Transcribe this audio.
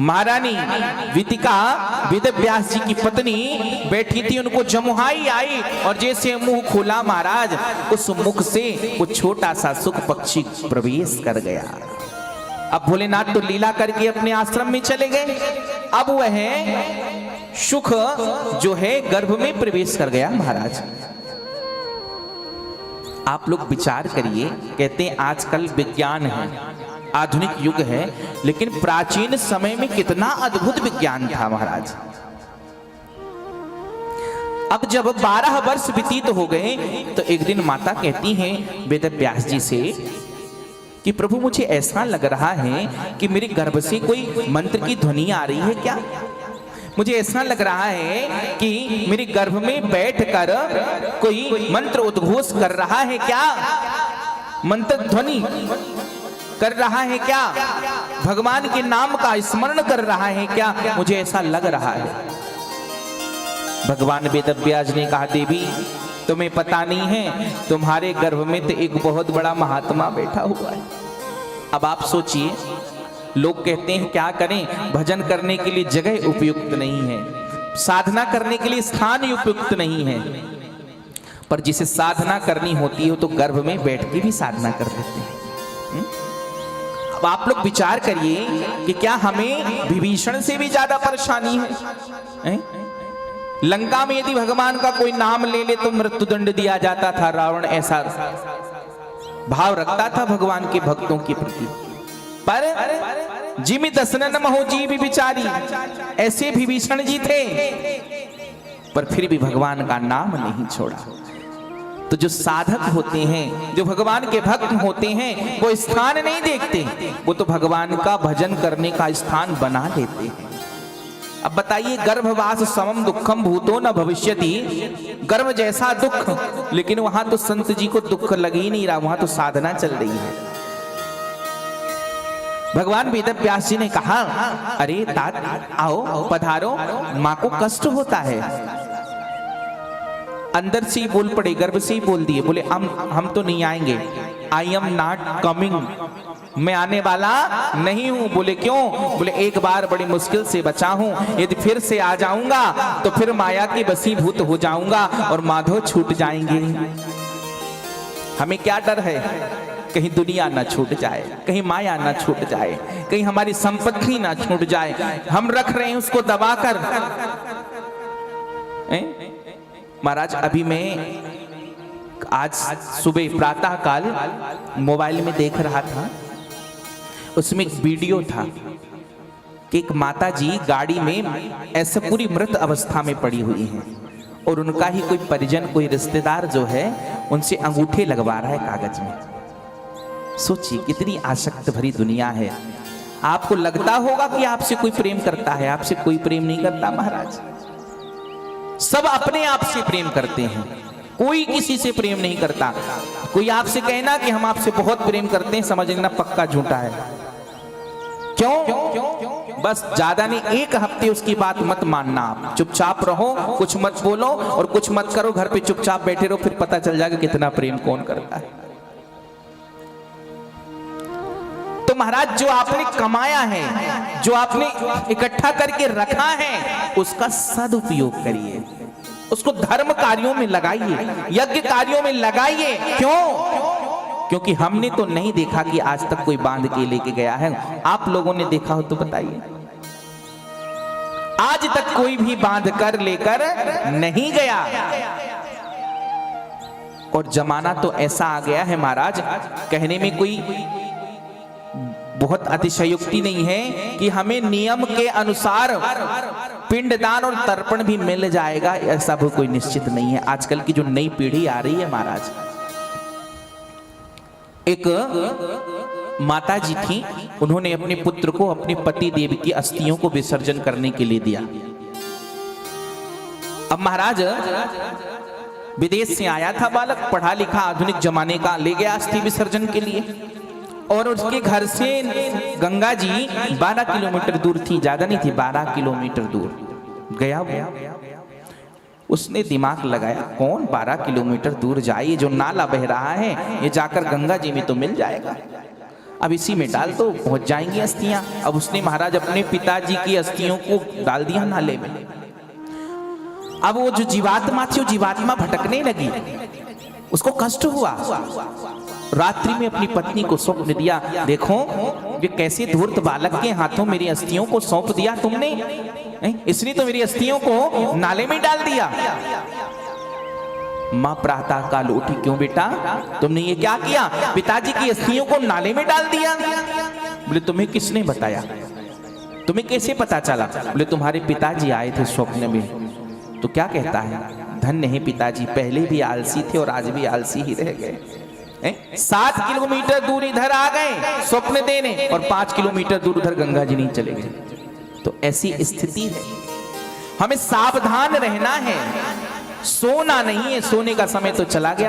महारानी वितिका वेद व्यास जी की पत्नी बैठी थी, उनको जमुहाई आई और जैसे मुंह खोला महाराज, उस मुख से वो छोटा सा सुख पक्षी प्रवेश कर गया। अब भोलेनाथ तो लीला करके अपने आश्रम में चले गए, अब वह सुख जो है गर्भ में प्रवेश कर गया। महाराज आप लोग विचार करिए, कहते हैं आजकल विज्ञान है, आधुनिक युग है, लेकिन प्राचीन समय में कितना अद्भुत विज्ञान था महाराज। अब जब 12 वर्ष व्यतीत हो गए तो एक दिन माता कहती हैं वेद व्यास जी से कि प्रभु मुझे ऐसा लग रहा है कि मेरे गर्भ से कोई मंत्र की ध्वनि आ रही है क्या? मुझे ऐसा लग रहा है कि मेरे गर्भ में बैठकर कोई मंत्र उद्घोष कर रहा है क्या? मंत्र ध्वनि कर रहा है क्या? भगवान के नाम का स्मरण कर रहा है क्या? मुझे ऐसा लग रहा है। भगवान वेदव्यास ने कहा देवी तुम्हें पता नहीं है, तुम्हारे गर्भ में तो एक बहुत बड़ा महात्मा बैठा हुआ है। अब आप सोचिए, लोग कहते हैं क्या करें, भजन करने के लिए जगह उपयुक्त नहीं है, साधना करने के लिए स्थान उपयुक्त नहीं है, पर जिसे साधना करनी होती है तो गर्भ में बैठ के भी साधना कर देते हैं। अब आप लोग विचार करिए कि क्या हमें विभीषण से भी ज्यादा परेशानी है? लंका में यदि भगवान का कोई नाम ले ले तो मृत्युदंड दिया जाता था। रावण ऐसा भाव रखता था भगवान के भक्तों के प्रति, पर जिमि दसनन महो जीव बिचारी, ऐसे विभीषण जी थे, पर फिर भी भगवान का नाम नहीं छोड़ा। तो जो साधक होते हैं, जो भगवान के भक्त होते हैं, वो स्थान नहीं देखते, वो तो भगवान का भजन करने का स्थान बना लेते हैं। अब बताइए, गर्भवास समम दुखम भूतो न भविष्यति, गर्भ जैसा दुख, लेकिन वहां तो संत जी को दुख लग ही नहीं रहा, वहां तो साधना चल रही है। भगवान वेदव्यास जी ने कहा अरे तात आओ पधारो, मां को कष्ट होता है। अंदर से ही बोल पड़े, गर्भ से ही बोल दिए, बोले हम तो नहीं आएंगे, आई एम नॉट कमिंग, मैं आने वाला नहीं हूं। बोले क्यों? बोले एक बार बड़ी मुश्किल से बचा हूं, यदि फिर से आ जाऊंगा तो फिर माया की वशीभूत हो जाऊंगा और माधव छूट जाएंगे। हमें क्या डर है? कहीं दुनिया ना छूट जाए, कहीं माया ना छूट जाए, कहीं हमारी संपत्ति ना छूट जाए, हम रख रहे हैं उसको दबाकर। महाराज अभी मैं आज सुबह प्रातः काल मोबाइल में देख रहा था, उसमें एक वीडियो था कि एक माता जी गाड़ी में ऐसे पूरी मृत अवस्था में पड़ी हुई हैं और उनका ही कोई परिजन, कोई रिश्तेदार जो है उनसे अंगूठे लगवा रहा है कागज में। सोचिए कितनी आसक्त भरी दुनिया है। आपको लगता होगा कि आपसे कोई प्रेम करता है, आपसे कोई प्रेम नहीं करता महाराज। सब अपने आप से प्रेम करते हैं, कोई किसी से प्रेम नहीं करता। कोई आपसे कहना कि हम आपसे बहुत प्रेम करते हैं, समझ लेना पक्का झूठा है। क्यों? बस ज्यादा नहीं, एक हफ्ते उसकी बात मत मानना, आप चुपचाप रहो, कुछ मत बोलो और कुछ मत करो, घर पे चुपचाप बैठे रहो, फिर पता चल जाएगा कितना प्रेम कौन करता है। तो महाराज जो आपने कमाया है, जो आपने इकट्ठा करके रखा है, उसका सदुपयोग करिए, उसको धर्म कार्यों में लगाइए, यज्ञ कार्यों में लगाइए। क्यों? क्योंकि हमने तो नहीं देखा कि आज तक कोई बांध के लेके गया है। आप लोगों ने देखा हो तो बताइए, आज तक कोई भी बांध कर लेकर नहीं गया। और जमाना तो ऐसा आ गया है महाराज, कहने में कोई बहुत अतिशयोक्ति नहीं है कि हमें नियम के अनुसार पिंडदान और तर्पण भी मिल जाएगा, ऐसा भी कोई निश्चित नहीं है। आजकल की जो नई पीढ़ी आ रही है महाराज, एक माता जी थी, उन्होंने अपने पुत्र को अपने पति देव की अस्थियों को विसर्जन करने के लिए दिया। अब महाराज विदेश से आया था बालक, पढ़ा लिखा, आधुनिक जमाने का, ले गया अस्थि विसर्जन के लिए, और उसके घर से गंगा जी 12 किलोमीटर दूर थी, ज्यादा नहीं थी, 12 किलोमीटर दूर गया। उसने दिमाग लगाया, कौन 12 किलोमीटर दूर जाए, जो नाला बह रहा है ये जाकर गंगा जी में तो मिल जाएगा। अब इसी में डाल दो, पहुंच जाएंगी अस्थियां। अब उसने महाराज अपने पिताजी की अस्थियों को डाल दिया नाले में। अब वो जो जीवात्मा थी, वो जीवात्मा भटकने लगी, उसको कष्ट हुआ। रात्रि में अपनी पत्नी को स्वप्न दिया, देखो ये कैसे धूर्त बालक के हाथों मेरी अस्थियों को सौंप दिया तुमने, इसने तो मेरी अस्थियों को नाले में डाल दिया। मां प्रातः काल उठी, क्यों बेटा तुमने ये क्या किया, पिताजी की अस्थियों को नाले में डाल दिया? बोले तुम्हें किसने बताया, तुम्हें कैसे पता चला? बोले तुम्हारे पिताजी आए थे स्वप्न में। तो क्या कहता है, धन्य है पिताजी, पहले भी आलसी थे और आज भी आलसी ही रह गए। 7 किलोमीटर दूर इधर आ गए स्वप्न देने और 5 किलोमीटर दूर उधर गंगा जी नहीं चले गए। तो ऐसी स्थिति है, हमें सावधान रहना है, सोना नहीं है, सोने का समय तो चला गया।